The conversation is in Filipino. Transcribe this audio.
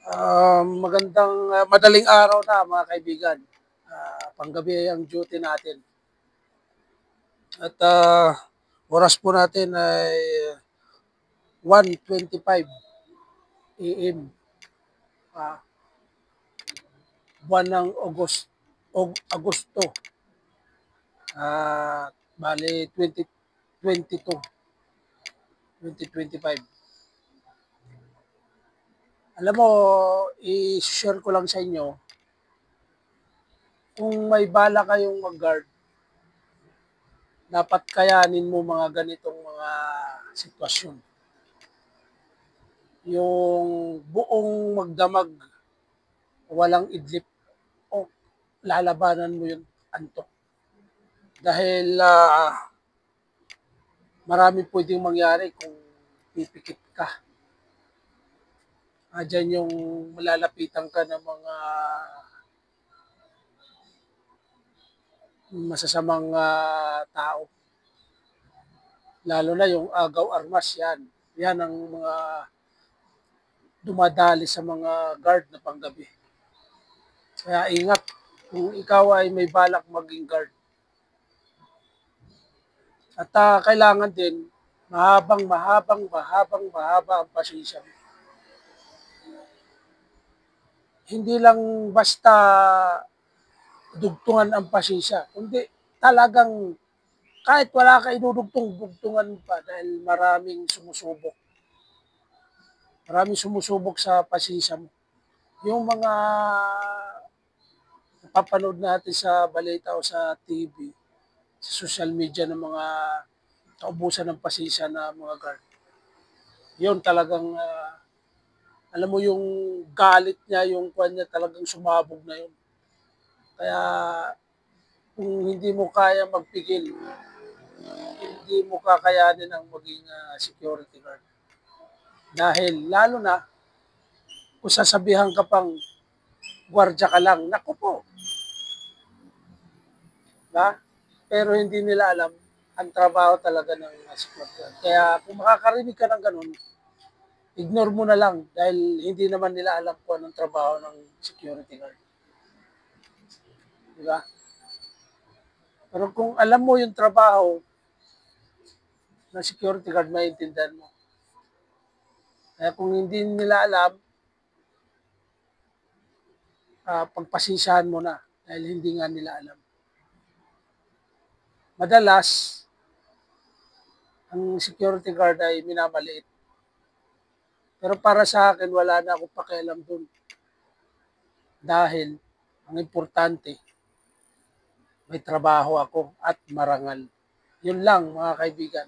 Magandang madaling araw na mga kaibigan. Panggabi ang duty natin. At oras po natin ay 1:25 AM. Ah, buwan ng Agosto. Bali 2022, 2025. Alam mo, i-share ko lang sa inyo, kung may bala kayong mag-guard, dapat kayanin mo mga ganitong mga sitwasyon. Yung buong magdamag, walang idlip, o lalabanan mo yung antok. Dahil marami pwedeng mangyari kung pipikit ka. Diyan yung malalapitan ka ng mga masasamang tao. Lalo na yung agaw armas yan. Yan ang mga dumadali sa mga guard na panggabi. Kaya ingat kung ikaw ay may balak maging guard. At kailangan din mahaba ang pasensya. Hindi lang basta dugtungan ang pasensya, kundi talagang kahit wala ka idudugtong, dugtungan pa dahil maraming sumusubok sa pasensya mo. Yung mga napapanood natin sa balita o sa TV, sa social media ng mga kaubusan ng pasensya na mga guard. Yun talagang, alam mo yung galit niya, yung kwan niya talagang sumabog na yun. Kaya kung hindi mo kaya magpigil, hindi mo kakayanin ang maging security guard. Dahil lalo na kung sasabihan ka pang gwardya ka lang, naku po. Ba? Pero hindi nila alam ang trabaho talaga ng security guard. Kaya kung makakarinig ka ng ganun, ignore mo na lang dahil hindi naman nila alam kung anong trabaho ng security guard. Di ba? Pero kung alam mo yung trabaho ng security guard, maintindihan mo. Kaya kung hindi nila alam, pagpasensyahan mo na dahil hindi nga nila alam. Madalas, ang security guard ay minamaliit. Pero para sa akin, wala na akong pakialam dun. Dahil, ang importante, may trabaho ako at marangal. Yun lang mga kaibigan.